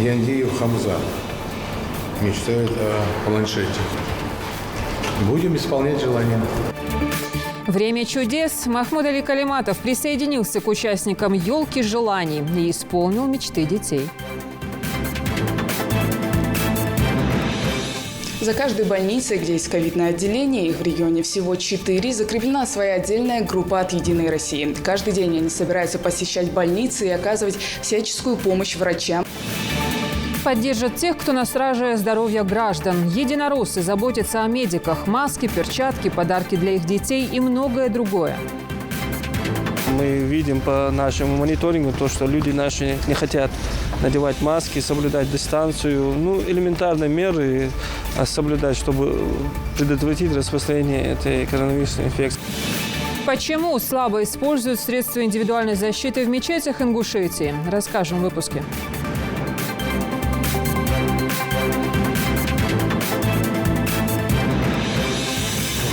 Яндиев Хамза мечтает о планшете. Будем исполнять желания. Время чудес. Махмуд Али Калиматов присоединился к участникам «Елки желаний» и исполнил мечты детей. За каждой больницей, где есть ковидное отделение, их в регионе всего 4, закреплена своя отдельная группа от «Единой России». Каждый день они собираются посещать больницы и оказывать всяческую помощь врачам. Поддержат тех, кто на страже здоровья граждан. Единороссы заботятся о медиках. Маски, перчатки, подарки для их детей и многое другое. Мы видим по нашему мониторингу то, что люди наши не хотят надевать маски, соблюдать дистанцию. Элементарные меры соблюдать, чтобы предотвратить распространение этой коронавирусной инфекции. Почему слабо используют средства индивидуальной защиты в мечетях Ингушетии? Расскажем в выпуске.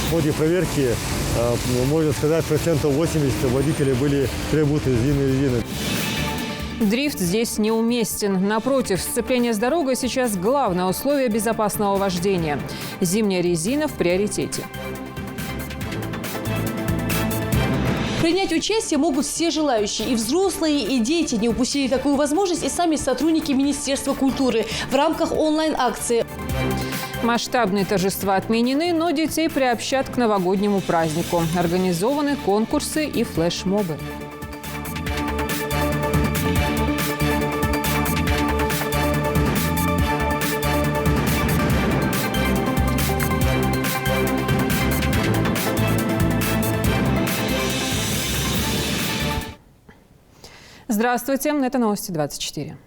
В ходе проверки, можно сказать, 80% водителей были требуют резины. Дрифт здесь неуместен. Напротив, сцепление с дорогой сейчас главное условие безопасного вождения. Зимняя резина в приоритете. Принять участие могут все желающие. И взрослые, и дети. Не упустили такую возможность и сами сотрудники Министерства культуры в рамках онлайн-акции. Масштабные торжества отменены, но детей приобщат к новогоднему празднику. Организованы конкурсы и флешмобы. Здравствуйте, это новости 24.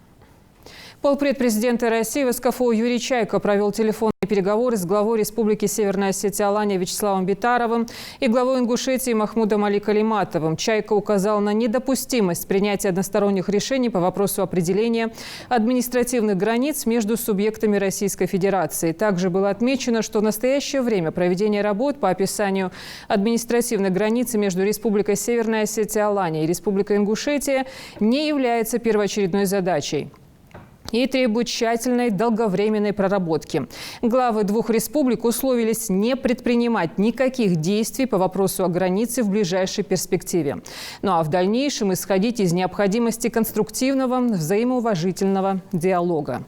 Полпред президента России в СКФО Юрий Чайка провел телефонные переговоры с главой Республики Северная Осетия-Алания Вячеславом Битаровым и главой Ингушетии Махмудом Али Калиматовым. Чайка указал на недопустимость принятия односторонних решений по вопросу определения административных границ между субъектами Российской Федерации. Также было отмечено, что в настоящее время проведение работ по описанию административной границы между Республикой Северная Осетия-Алания и Республикой Ингушетия не является первоочередной задачей и требует тщательной долговременной проработки. Главы двух республик условились не предпринимать никаких действий по вопросу о границе в ближайшей перспективе. Ну а в дальнейшем исходить из необходимости конструктивного, взаимоуважительного диалога.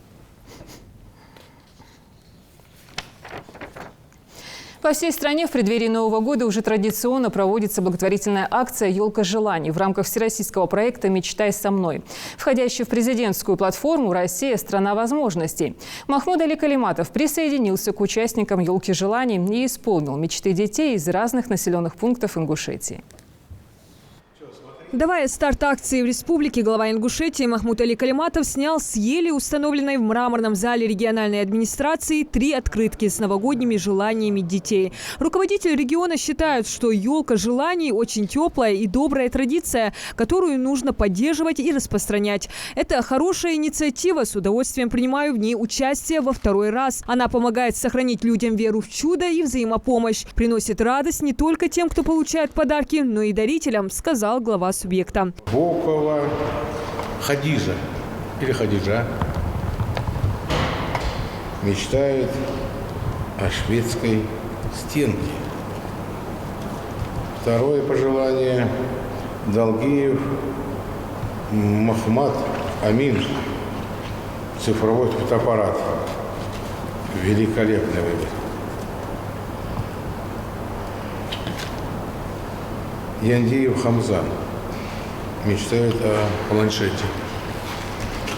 По всей стране в преддверии Нового года уже традиционно проводится благотворительная акция «Елка желаний» в рамках всероссийского проекта «Мечтай со мной», входящий в президентскую платформу «Россия – страна возможностей». Махмуд Али Калиматов присоединился к участникам «Елки желаний» и исполнил мечты детей из разных населенных пунктов Ингушетии. Давая старт акции в республике, глава Ингушетии Махмуд Али Калиматов снял с ели, установленной в мраморном зале региональной администрации, 3 открытки с новогодними желаниями детей. Руководители региона считают, что елка желаний – очень теплая и добрая традиция, которую нужно поддерживать и распространять. Это хорошая инициатива, с удовольствием принимаю в ней участие во 2-й раз. Она помогает сохранить людям веру в чудо и взаимопомощь. Приносит радость не только тем, кто получает подарки, но и дарителям, сказал глава субъекта. Бокова Хадижа или Хадижа мечтает о шведской стенке. Второе пожелание – Долгиев Махмад Амин. Цифровой фотоаппарат. Великолепный выбор. Яндиев Хамза мечтает о планшете.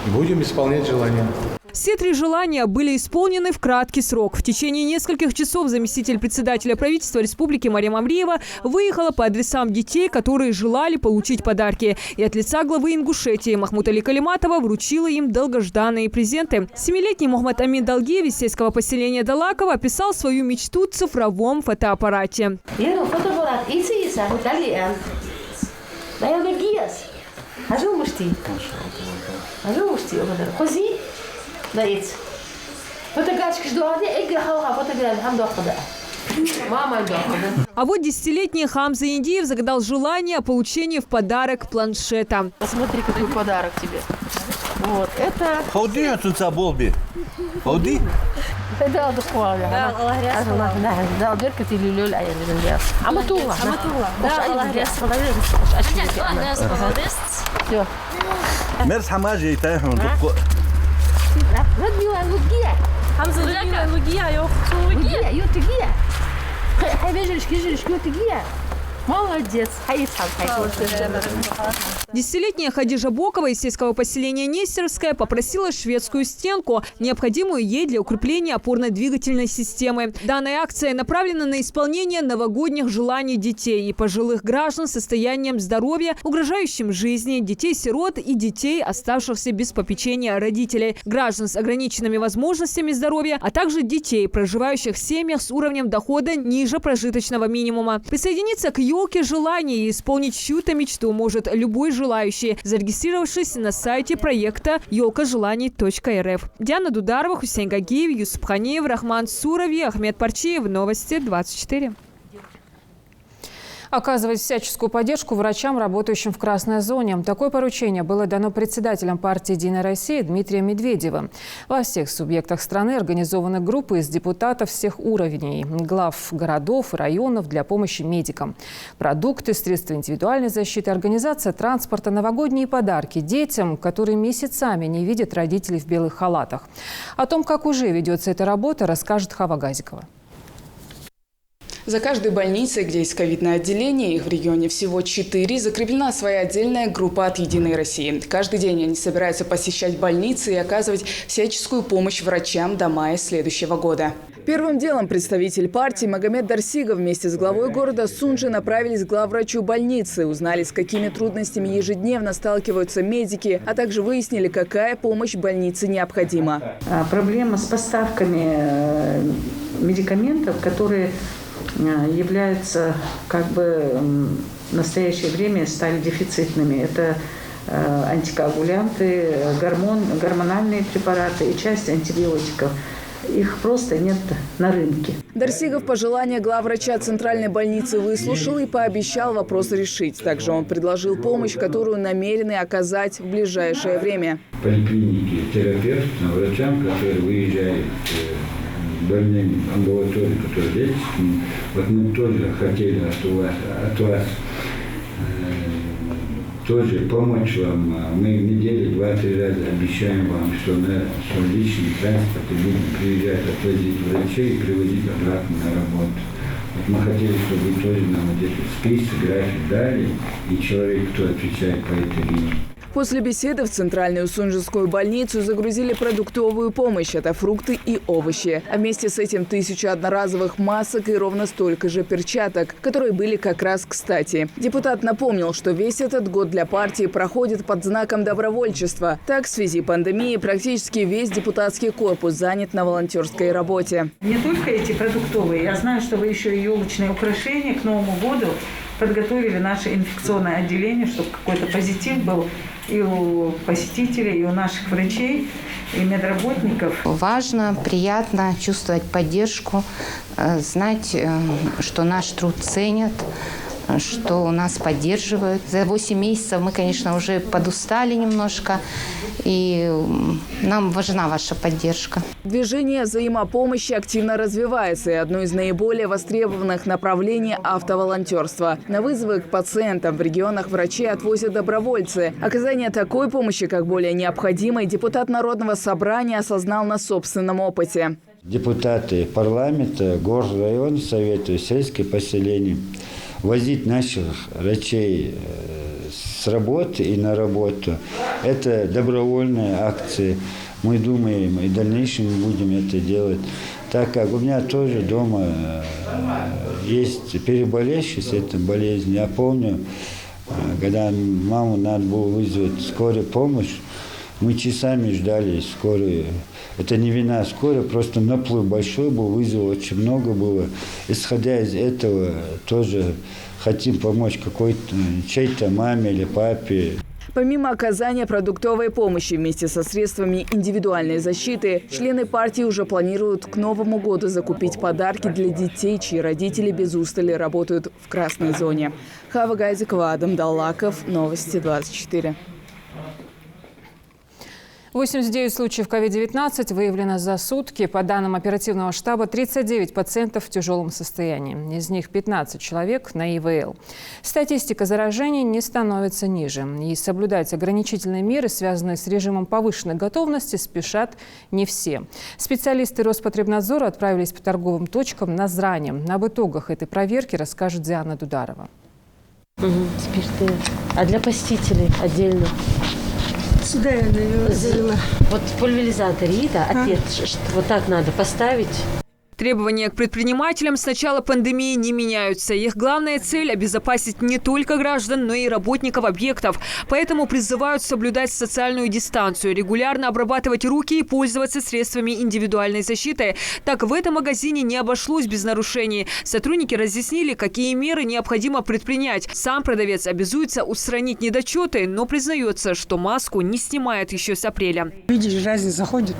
Будем исполнять желания. Все 3 желания были исполнены в краткий срок. В течение нескольких часов заместитель председателя правительства республики Марьям Амриева выехала по адресам детей, которые желали получить подарки. И от лица главы Ингушетии Махмуд Али Калиматова вручила им долгожданные презенты. 7-летний Мухаммад Амин Долгиев из сельского поселения Далаково описал свою мечту в цифровом фотоаппарате. А вот 10-летний Хамза Индиев загадал желание о получении в подарок планшета. Посмотри, какой подарок тебе. Вот, это... Хауди отсюда болби. Хауди? Да, да, да, беркет или люля, я не знаю. Аматула. Да, Аллахрес. Все. Мерс хамажи и тайхон. Радмила Лугия. Хамза Радмила Лугия, yok. Лугия, Ютигия. Хайбежелишки, Ютигия. Молодец. Десятилетняя Хадижа Бокова из сельского поселения Нестеровская попросила шведскую стенку, необходимую ей для укрепления опорно-двигательной системы. Данная акция направлена на исполнение новогодних желаний детей и пожилых граждан с состоянием здоровья, угрожающим жизни, детей-сирот и детей, оставшихся без попечения родителей, граждан с ограниченными возможностями здоровья, а также детей, проживающих в семьях с уровнем дохода ниже прожиточного минимума. Присоединиться к елке желаний и исполнить чью-то мечту может любой желающий, зарегистрировавшись на сайте проекта елкажеланий.рф. Диана Дударова, Хусейн Гагиев, Юсуп Ханиев, Рахман Сурови, Ахмед Парчиев. Новости 24. Оказывать всяческую поддержку врачам, работающим в красной зоне. Такое поручение было дано председателем партии «Единая Россия» Дмитрием Медведевым. Во всех субъектах страны организованы группы из депутатов всех уровней, глав городов и районов для помощи медикам. Продукты, средства индивидуальной защиты, организация транспорта, новогодние подарки детям, которые месяцами не видят родителей в белых халатах. О том, как уже ведется эта работа, расскажет Хава Газикова. За каждой больницей, где есть ковидное отделение, их в регионе всего 4, закреплена своя отдельная группа от «Единой России». Каждый день они собираются посещать больницы и оказывать всяческую помощь врачам до мая следующего года. Первым делом представитель партии Магомед Дарсигов вместе с главой города Сунжи направились к главврачу больницы, узнали, с какими трудностями ежедневно сталкиваются медики, а также выяснили, какая помощь больнице необходима. Проблема с поставками медикаментов, которые являются в настоящее время стали дефицитными. Это антикоагулянты, гормональные препараты и часть антибиотиков. Их просто нет на рынке. Дарсигов пожелания главврача центральной больницы выслушал и пообещал вопрос решить. Также он предложил помощь, которую намерены оказать в ближайшее время. Поликлиники, терапевт, врачам, которые выезжают больными амбулатории, которые лечат. Вот мы тоже хотели от вас тоже помочь вам. Мы в неделю 2-3 раза обещаем вам, что на личный транспорт будем приезжать, отвозить врачей и приводить обратно на работу. Вот мы хотели, чтобы вы тоже нам вот этот список, график дали, и человек, кто отвечает по этой линии. После беседы в центральную сунжскую больницу загрузили продуктовую помощь. Это фрукты и овощи. А вместе с этим 1000 одноразовых масок и ровно столько же перчаток, которые были как раз кстати. Депутат напомнил, что весь этот год для партии проходит под знаком добровольчества. Так, в связи с пандемией практически весь депутатский корпус занят на волонтерской работе. Не только эти продуктовые. Я знаю, что вы еще и елочные украшения к Новому году подготовили наше инфекционное отделение, чтобы какой-то позитив был и у посетителей, и у наших врачей, и медработников. Важно, приятно чувствовать поддержку, знать, что наш труд ценят, что нас поддерживают. За 8 месяцев мы, конечно, уже подустали немножко, и нам важна ваша поддержка. Движение взаимопомощи активно развивается, и одно из наиболее востребованных направлений – автоволонтерство. На вызовы к пациентам в регионах врачи отвозят добровольцы. Оказание такой помощи, как более необходимой, депутат Народного собрания осознал на собственном опыте. Депутаты парламента, горрайон, советы, сельские поселения возить наших врачей с работы и на работу. Это добровольные акции. Мы думаем, и в дальнейшем будем это делать. Так как у меня тоже дома есть переболевший с этой болезнью. Я помню, когда маму надо было вызвать скорую помощь, мы часами ждали скорую. Это не вина скорой, просто наплыв большой был, вызов очень много было. Исходя из этого, тоже хотим помочь чьей-то маме или папе. Помимо оказания продуктовой помощи вместе со средствами индивидуальной защиты, члены партии уже планируют к Новому году закупить подарки для детей, чьи родители без устали работают в красной зоне. Хава Газикова, Адам Даллаков, Новости 24. 89 случаев COVID-19 выявлено за сутки. По данным оперативного штаба, 39 пациентов в тяжелом состоянии. Из них 15 человек на ИВЛ. Статистика заражений не становится ниже. И соблюдать ограничительные меры, связанные с режимом повышенной готовности, спешат не все. Специалисты Роспотребнадзора отправились по торговым точкам на Зране. Об итогах этой проверки расскажет Диана Дударова. Спирты. А для посетителей отдельно? Сюда я навезла. Вот в пульверизаторе, да, ответ, вот так надо поставить. Требования к предпринимателям с начала пандемии не меняются. Их главная цель – обезопасить не только граждан, но и работников объектов. Поэтому призывают соблюдать социальную дистанцию, регулярно обрабатывать руки и пользоваться средствами индивидуальной защиты. Так в этом магазине не обошлось без нарушений. Сотрудники разъяснили, какие меры необходимо предпринять. Сам продавец обязуется устранить недочеты, но признается, что маску не снимает еще с апреля. Видишь, разница заходит.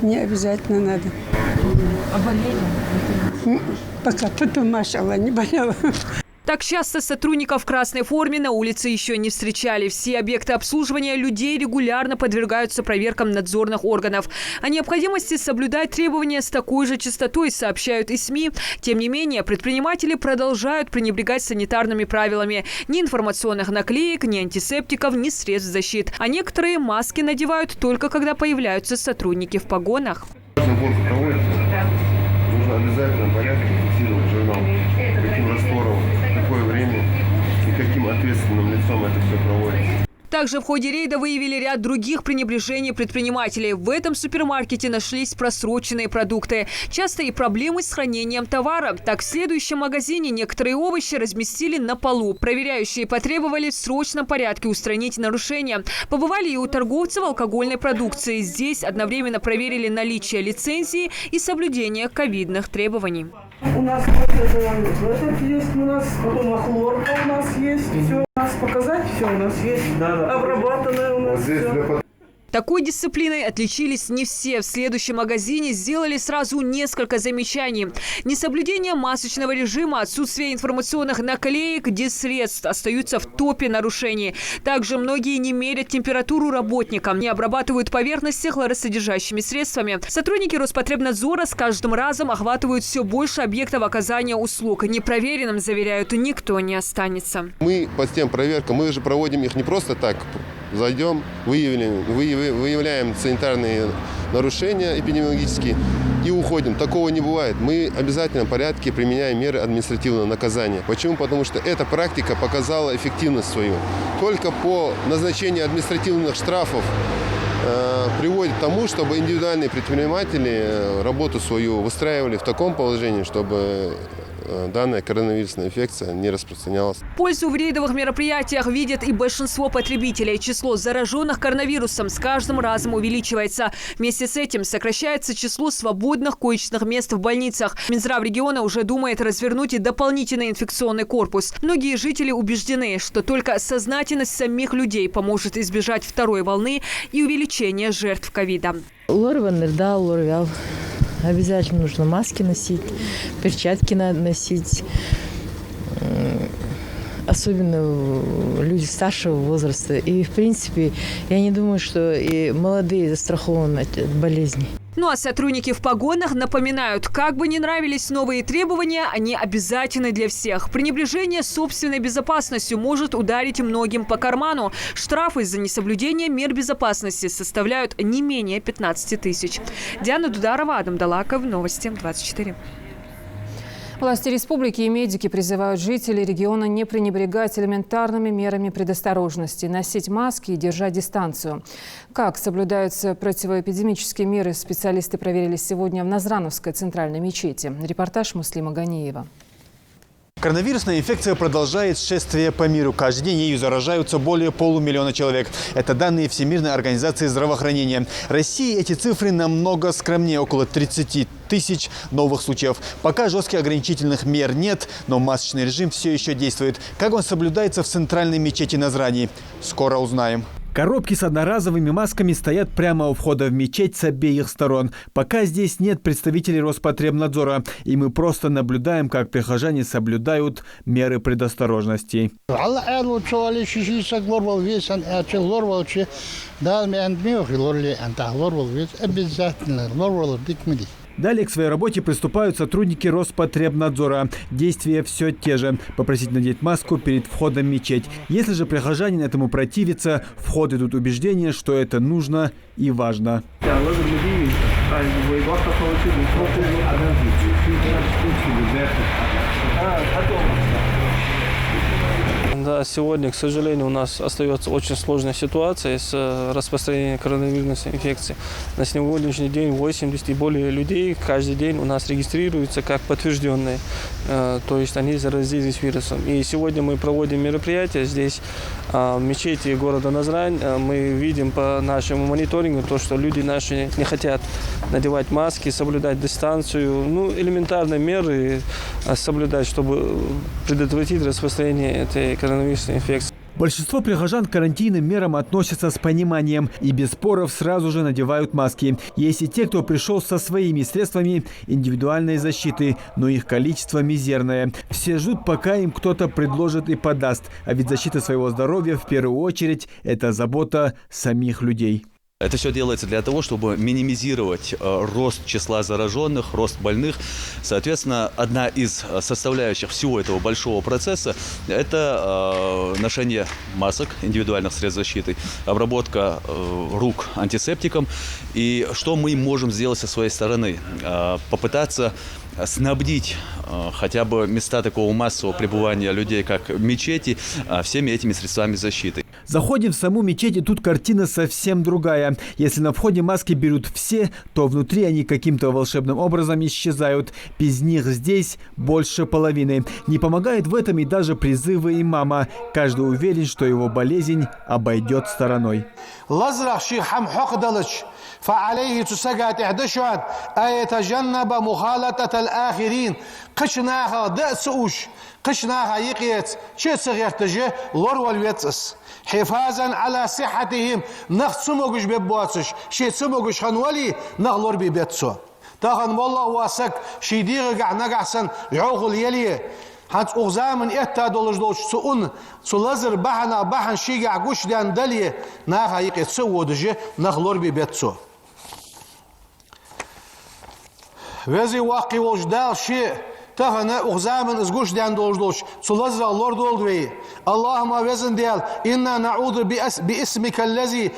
Не обязательно надо. А болели? Пока потом, машалла, не болела. Так часто сотрудников в красной форме на улице еще не встречали. Все объекты обслуживания людей регулярно подвергаются проверкам надзорных органов. О необходимости соблюдать требования с такой же частотой сообщают и СМИ. Тем не менее, предприниматели продолжают пренебрегать санитарными правилами. Ни информационных наклеек, ни антисептиков, ни средств защиты. А некоторые маски надевают только когда появляются сотрудники в погонах. Уборка проводится. Нужно обязательно порядке фиксировать журнал. Каким раствором, в какое время и каким ответственным лицом это все проводится. Также в ходе рейда выявили ряд других пренебрежений предпринимателей. В этом супермаркете нашлись просроченные продукты. Часто и проблемы с хранением товара. Так, в следующем магазине некоторые овощи разместили на полу. Проверяющие потребовали в срочном порядке устранить нарушения. Побывали и у торговцев алкогольной продукции. Здесь одновременно проверили наличие лицензии и соблюдение ковидных требований. У нас этот есть, у нас потом хлорка у нас есть, все у нас показать, все у нас есть, обрабатанное у нас все. Такой дисциплиной отличились не все. В следующем магазине сделали сразу несколько замечаний. Несоблюдение масочного режима, отсутствие информационных наклеек, диссредств остаются в топе нарушений. Также многие не мерят температуру работникам, не обрабатывают поверхности хлоросодержащими средствами. Сотрудники Роспотребнадзора с каждым разом охватывают все больше объектов оказания услуг. Непроверенным, заверяют, никто не останется. Мы по тем проверкам, мы же проводим их не просто так. Зайдем, выявляем санитарные нарушения эпидемиологические и уходим. Такого не бывает. Мы в обязательном порядке применяем меры административного наказания. Почему? Потому что эта практика показала эффективность свою. Только по назначению административных штрафов приводит к тому, чтобы индивидуальные предприниматели работу свою выстраивали в таком положении, чтобы данная коронавирусная инфекция не распространялась. Пользу в рейдовых мероприятиях видят и большинство потребителей. Число зараженных коронавирусом с каждым разом увеличивается. Вместе с этим сокращается число свободных коечных мест в больницах. Минздрав региона уже думает развернуть и дополнительный инфекционный корпус. Многие жители убеждены, что только сознательность самих людей поможет избежать второй волны и увеличения жертв ковида. Обязательно нужно маски носить, перчатки надо носить. Особенно люди старшего возраста. И, в принципе, я не думаю, что и молодые застрахованы от болезней. Ну а сотрудники в погонах напоминают, как бы ни нравились новые требования, они обязательны для всех. Пренебрежение собственной безопасностью может ударить многим по карману. Штрафы за несоблюдение мер безопасности составляют не менее 15 тысяч. Диана Дударова, Адам Далаков, Новости 24. Власти республики и медики призывают жителей региона не пренебрегать элементарными мерами предосторожности, носить маски и держать дистанцию. Как соблюдаются противоэпидемические меры, специалисты проверили сегодня в Назрановской центральной мечети. Репортаж Муслима Ганиева. Коронавирусная инфекция продолжает шествие по миру. Каждый день ею заражаются более полумиллиона человек. Это данные Всемирной организации здравоохранения. В России эти цифры намного скромнее, около 30 тысяч новых случаев. Пока жестких ограничительных мер нет, но масочный режим все еще действует. Как он соблюдается в центральной мечети Назрани? Скоро узнаем. Коробки с одноразовыми масками стоят прямо у входа в мечеть с обеих сторон. Пока здесь нет представителей Роспотребнадзора, и мы просто наблюдаем, как прихожане соблюдают меры предосторожности. Далее к своей работе приступают сотрудники Роспотребнадзора. Действия все те же. Попросить надеть маску перед входом в мечеть. Если же прихожанин этому противится, в ход идут убеждения, что это нужно и важно. Да, сегодня, к сожалению, у нас остается очень сложная ситуация с распространением коронавирусной инфекции. На сегодняшний день 80 и более людей каждый день у нас регистрируются как подтвержденные. То есть они заразились вирусом. И сегодня мы проводим мероприятие здесь, в мечети города Назрань. Мы видим по нашему мониторингу то, что люди наши не хотят надевать маски, соблюдать дистанцию. Ну, элементарные меры соблюдать, чтобы предотвратить распространение этой коронавирусной инфекции. Большинство прихожан к карантинным мерам относятся с пониманием и без споров сразу же надевают маски. Есть и те, кто пришел со своими средствами индивидуальной защиты, но их количество мизерное. Все ждут, пока им кто-то предложит и подаст. А ведь защита своего здоровья в первую очередь – это забота самих людей. Это все делается для того, чтобы минимизировать рост числа зараженных, рост больных. Соответственно, одна из составляющих всего этого большого процесса – это ношение масок, индивидуальных средств защиты, обработка рук антисептиком. И что мы можем сделать со своей стороны? Попытаться снабдить хотя бы места такого массового пребывания людей, как мечети, всеми этими средствами защиты. Заходим в саму мечеть, и тут картина совсем другая. Если на входе маски берут все, то внутри они каким-то волшебным образом исчезают. Без них здесь больше половины. Не помогает в этом и даже призывы имама. Каждый уверен, что его болезнь обойдет стороной. فعليه تسجد إحدشان أيتجنب مخالطة الآخرين قشناها دأسوش قشناها يقيت شيء صغير تجي لور والويتس حفاظا على صحتهم نخصموش ببواتش شيء سموش خنولي نغلور ببيتسو تاخن والله واسك شيدير قعنا قعسن يعوغل يلي هات أغزامن إتا دولش دولش سؤون سلازر بحنا بحن شيقع قوش دان دلي ناها يقيت سوو دجي نغلور ببيتسو وزي واقي وجدال شيء تهنا أغزامن إزقوش دان دولش سلازر اللور دولدوي اللهم وزن ديال إنا نعوذ باسمك الذي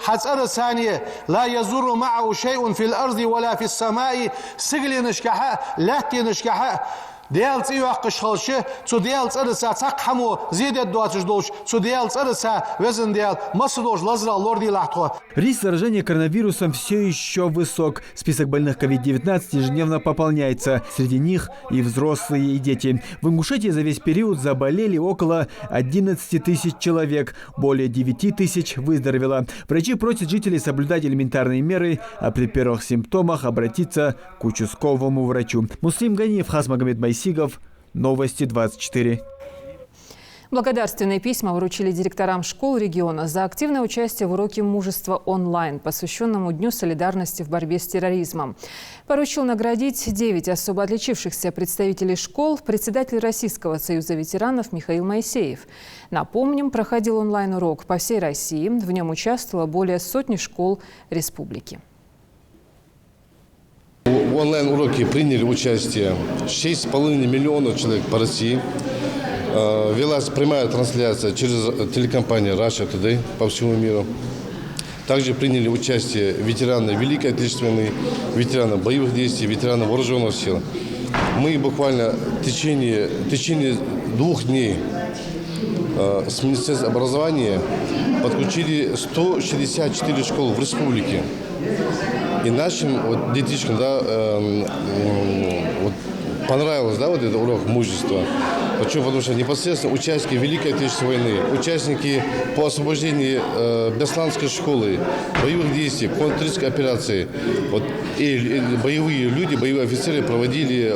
حتسأل ثانية لا يزور معه شيء في الأرض ولا في السماء سجل نشكحة لاتي نشكحة ديال تيوقش خالشة تو ديال ترسا تقحمو زيدت دواتش دوش تو ديال ترسا وزن ديال مسدوش лазра лорди лахту. Риск заражения коронавирусом все еще высок. Список больных COVID-19 ежедневно пополняется. Среди них и взрослые, и дети. В Ингушетии за весь период заболели около 11 тысяч человек. Более 9 тысяч выздоровело. Врачи просят жителей соблюдать элементарные меры, а при первых симптомах обратиться к участковому врачу. Муслим Ганиев, Хасмагомед Байсигов, Новости 24. Благодарственные письма вручили директорам школ региона за активное участие в уроке мужества онлайн, посвященному Дню солидарности в борьбе с терроризмом. Поручил наградить 9 особо отличившихся представителей школ председатель Российского союза ветеранов Михаил Моисеев. Напомним, проходил онлайн-урок по всей России. В нем участвовало более сотни школ республики. В онлайн-уроке приняли участие 6,5 миллиона человек по России. Велась прямая трансляция через телекомпанию Russia Today по всему миру. Также приняли участие ветераны Великой Отечественной, ветераны боевых действий, ветераны вооруженных сил. Мы буквально в течение 2 дней с Министерством образования подключили 164 школ в республике. И нашим детишкам понравилось этот урок мужества. Почему? Потому что непосредственно участники Великой Отечественной войны, участники по освобождению Бесланской школы, боевых действий, контртеррористической операции, и боевые люди, боевые офицеры проводили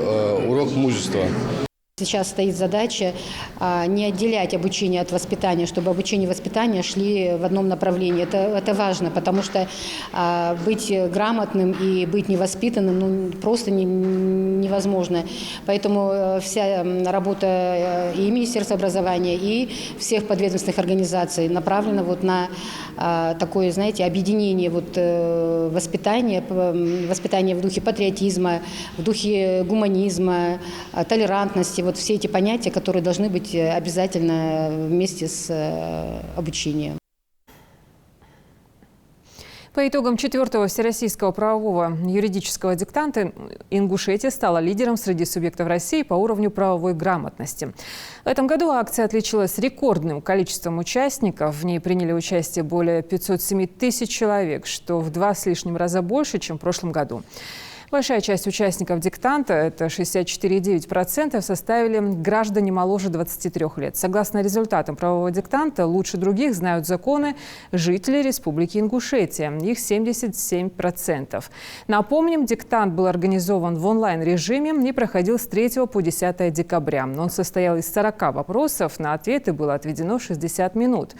урок мужества. Сейчас стоит задача не отделять обучение от воспитания, чтобы обучение и воспитание шли в одном направлении. Это важно, потому что быть грамотным и быть невоспитанным просто невозможно. Поэтому вся работа и Министерства образования, и всех подведомственных организаций направлена вот на такое, знаете, объединение воспитания в духе патриотизма, в духе гуманизма, толерантности. Вот все эти понятия, которые должны быть обязательно вместе с обучением. По итогам 4-го Всероссийского правового юридического диктанта Ингушетия стала лидером среди субъектов России по уровню правовой грамотности. В этом году акция отличилась рекордным количеством участников. В ней приняли участие более 507 тысяч человек, что в 2 с лишним раза больше, чем в прошлом году. Большая часть участников диктанта, это 64,9%, составили граждане моложе 23 лет. Согласно результатам правового диктанта, лучше других знают законы жители Республики Ингушетия. Их 77%. Напомним, диктант был организован в онлайн-режиме и проходил с 3 по 10 декабря. Он состоял из 40 вопросов, на ответы было отведено 60 минут.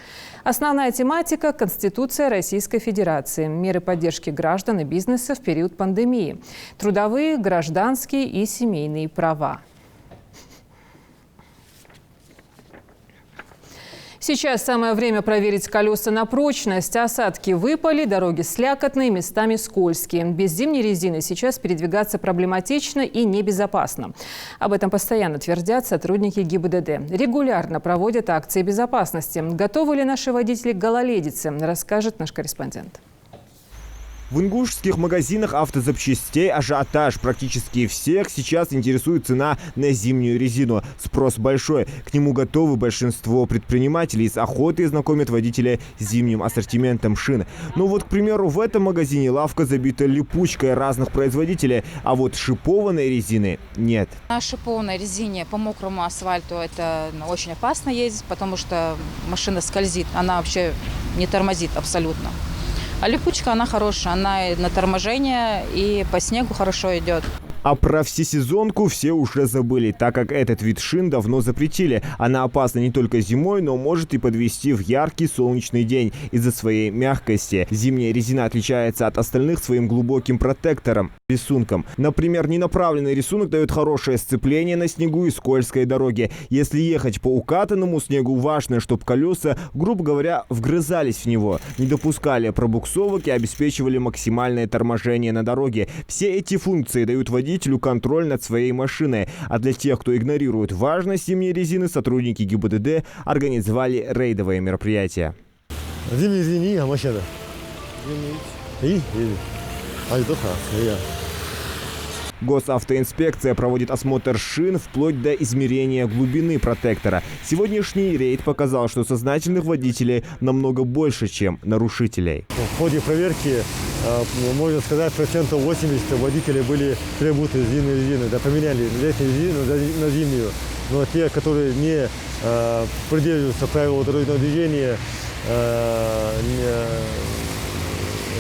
Основная тематика – Конституция Российской Федерации, меры поддержки граждан и бизнеса в период пандемии. Трудовые, гражданские и семейные права. Сейчас самое время проверить колеса на прочность. Осадки выпали, дороги слякотные, местами скользкие. Без зимней резины сейчас передвигаться проблематично и небезопасно. Об этом постоянно твердят сотрудники ГИБДД. Регулярно проводят акции безопасности. Готовы ли наши водители к гололедице, расскажет наш корреспондент. В ингушских магазинах автозапчастей ажиотаж. Практически всех сейчас интересует цена на зимнюю резину. Спрос большой. К нему готовы большинство предпринимателей. С охотой знакомят водителя с зимним ассортиментом шин. Но вот, к примеру, в этом магазине лавка забита липучкой разных производителей, а вот шипованной резины нет. На шипованной резине по мокрому асфальту это очень опасно ездить, потому что машина скользит. Она вообще не тормозит абсолютно. А липучка, она хорошая, она и на торможение, и по снегу хорошо идет. А про всесезонку все уже забыли, так как этот вид шин давно запретили. Она опасна не только зимой, но может и подвести в яркий солнечный день из-за своей мягкости. Зимняя резина отличается от остальных своим глубоким протектором, рисунком. Например, ненаправленный рисунок дает хорошее сцепление на снегу и скользкой дороге. Если ехать по укатанному снегу, важно, чтобы колеса, грубо говоря, вгрызались в него, не допускали пробуксовок и обеспечивали максимальное торможение на дороге. Все эти функции дают водителю контроль над своей машиной. А для тех, кто игнорирует важность зимней резины, сотрудники ГИБДД организовали рейдовое мероприятие. Зимняя резина, машина. Госавтоинспекция проводит осмотр шин вплоть до измерения глубины протектора. Сегодняшний рейд показал, что сознательных водителей намного больше, чем нарушителей. В ходе проверки, можно сказать, 80% водителей были требуют зимней резины. Да, поменяли летнюю резину на зимнюю. Но те, которые не придерживаются правил дорожного движения,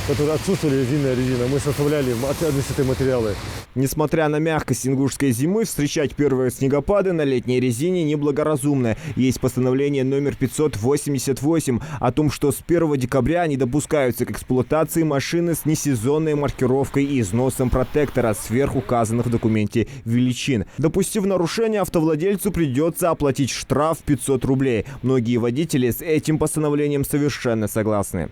которые отсутствовали зимняя резина, мы составляли административные материалы. Несмотря на мягкость ингушской зимы, встречать первые снегопады на летней резине неблагоразумно. Есть постановление номер 588 о том, что с 1 декабря не допускаются к эксплуатации машины с несезонной маркировкой и износом протектора сверх указанных в документе величин. Допустив нарушение, автовладельцу придется оплатить штраф 500 рублей. Многие водители с этим постановлением совершенно согласны.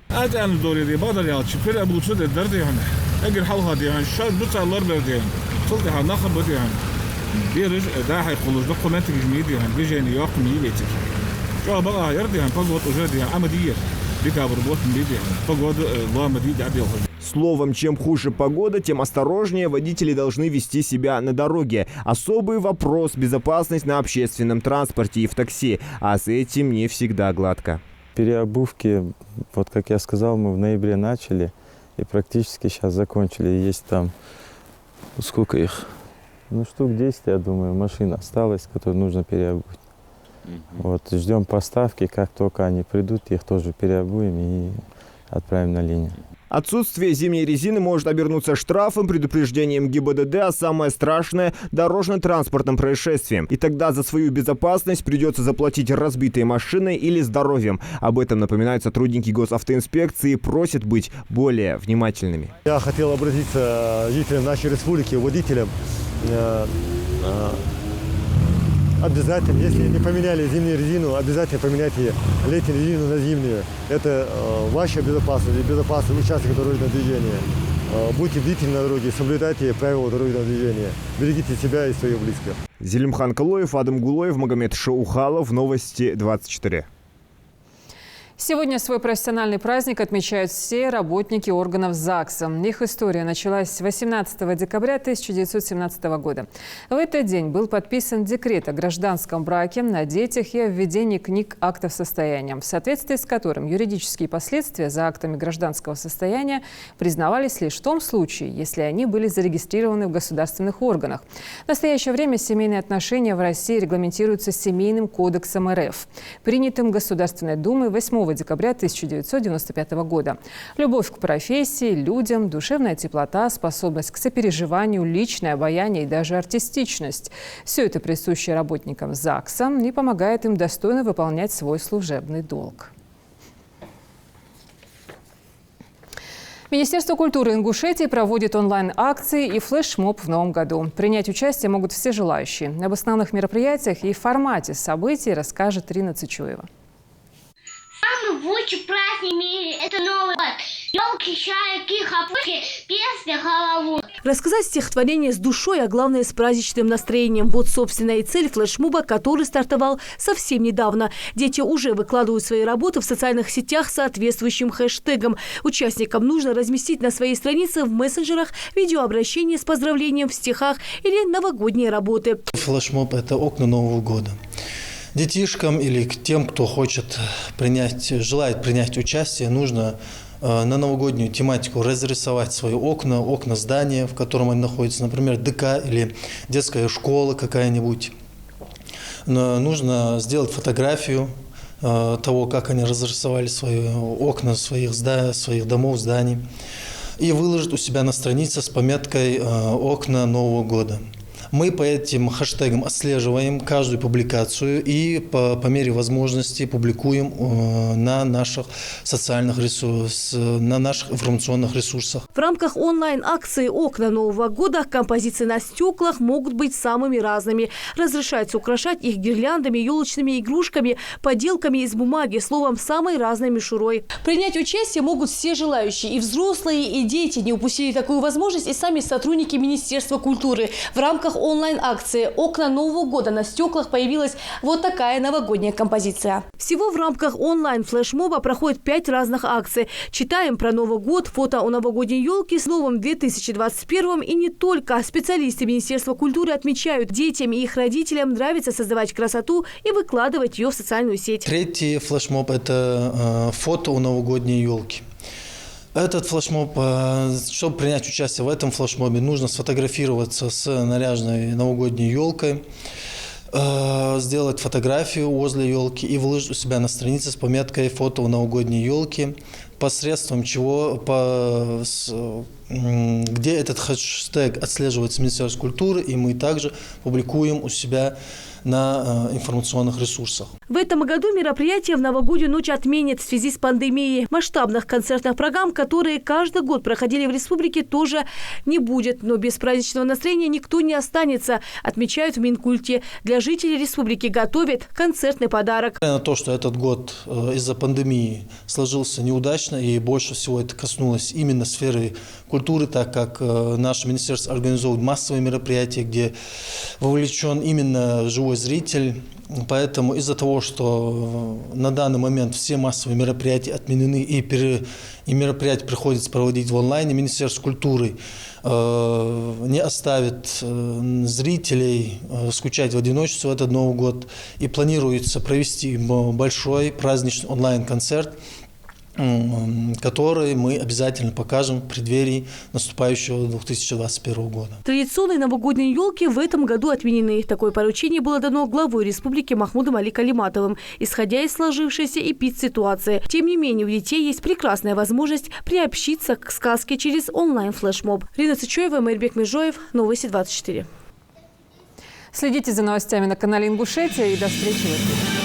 Словом, чем хуже погода, тем осторожнее водители должны вести себя на дороге. Особый вопрос – безопасность на общественном транспорте и в такси. А с этим не всегда гладко. Переобувки, вот как я сказал, мы в ноябре начали и практически сейчас закончили. Есть там, сколько их? Ну, штук 10, я думаю, машин осталось, которые нужно переобуть. Вот, ждем поставки, как только они придут, их тоже переобуем и отправим на линию. Отсутствие зимней резины может обернуться штрафом, предупреждением ГИБДД, а самое страшное – дорожно-транспортным происшествием. И тогда за свою безопасность придется заплатить разбитой машиной или здоровьем. Об этом напоминают сотрудники госавтоинспекции и просят быть более внимательными. Я хотел обратиться к жителям нашей республики, водителям. Обязательно, если не поменяли зимнюю резину, обязательно поменяйте летнюю резину на зимнюю. Это ваша безопасность и безопасность участника дорожного движения. Будьте бдительны на дороге, соблюдайте правила дорожного движения. Берегите себя и своих близких. Зелимхан Калоев, Адам Гулоев, Магомед Шаухалов. Новости 24. Сегодня свой профессиональный праздник отмечают все работники органов ЗАГСа. Их история началась 18 декабря 1917 года. В этот день был подписан декрет о гражданском браке, на детях и о введении книг актов состояния, в соответствии с которым юридические последствия за актами гражданского состояния признавались лишь в том случае, если они были зарегистрированы в государственных органах. В настоящее время семейные отношения в России регламентируются Семейным кодексом РФ, принятым Государственной Думой 8 декабря 1995 года. Любовь к профессии, людям, душевная теплота, способность к сопереживанию, личное обаяние и даже артистичность – все это присуще работникам ЗАГСа и помогает им достойно выполнять свой служебный долг. Министерство культуры Ингушетии проводит онлайн-акции и флешмоб в новом году. Принять участие могут все желающие. Об основных мероприятиях и формате событий расскажет Рина Цычуева. Самый лучший праздник в мире – это Новый год. Елки, чайки, хапуки, песни, голову. Рассказать стихотворение с душой, а главное с праздничным настроением. Вот, собственно, и цель флешмоба, который стартовал совсем недавно. Дети уже выкладывают свои работы в социальных сетях с соответствующим хэштегом. Участникам нужно разместить на своей странице в мессенджерах видеообращение с поздравлением в стихах или новогодние работы. Флешмоб – это окна Нового года. Детишкам или к тем, кто желает принять участие, нужно на новогоднюю тематику разрисовать свои окна здания, в котором они находятся, например, ДК или детская школа какая-нибудь. Нужно сделать фотографию того, как они разрисовали свои окна своих домов, зданий, и выложить у себя на странице с пометкой «Окна Нового года». Мы по этим хэштегам отслеживаем каждую публикацию и по мере возможности публикуем на наших социальных ресурсах, на наших информационных ресурсах. В рамках онлайн-акции «Окна Нового года» композиции на стеклах могут быть самыми разными. Разрешается украшать их гирляндами, елочными игрушками, поделками из бумаги, словом, самой разной мишурой. Принять участие могут все желающие, и взрослые, и дети. Не упустили такую возможность и сами сотрудники Министерства культуры. В рамках онлайн-акции «Окна Нового года» на стеклах появилась вот такая новогодняя композиция. Всего в рамках онлайн-флешмоба проходит 5 разных акций. Читаем про Новый год, фото о новогодней елке с новым 2021 и не только. Специалисты Министерства культуры отмечают, детям и их родителям нравится создавать красоту и выкладывать ее в социальную сеть. Третий флешмоб – это фото о новогодней елке. Этот флешмоб, чтобы принять участие в этом флешмобе, нужно сфотографироваться с наряженной новогодней елкой, сделать фотографию возле елки и выложить у себя на странице с пометкой «Фото у новогодней елки», посредством чего, где этот хэштег отслеживается Министерство культуры, и мы также публикуем у себя на информационных ресурсах. В этом году мероприятие в новогоднюю ночь отменят в связи с пандемией. Масштабных концертных программ, которые каждый год проходили в республике, тоже не будет. Но без праздничного настроения никто не останется, отмечают в Минкульте. Для жителей республики готовят концертный подарок. На то, что этот год из-за пандемии сложился неудачно, и больше всего это коснулось именно сферы культуры, так как наше министерство организовывает массовые мероприятия, где вовлечен именно живой зритель. Поэтому из-за того, что на данный момент все массовые мероприятия отменены и мероприятия приходится проводить в онлайне, Министерство культуры не оставит зрителей скучать в одиночестве в этот Новый год. И планируется провести большой праздничный онлайн-концерт которые мы обязательно покажем в преддверии наступающего 2021 года. Традиционные новогодние елки в этом году отменены. Такое поручение было дано главой республики Махмудом Али Калиматовым, исходя из сложившейся эпидситуации. Тем не менее, у детей есть прекрасная возможность приобщиться к сказке через онлайн-флешмоб. Рина Цычоева, Мэрбек Межоев, Новости 24. Следите за новостями на канале Ингушетия и до встречи в эфире.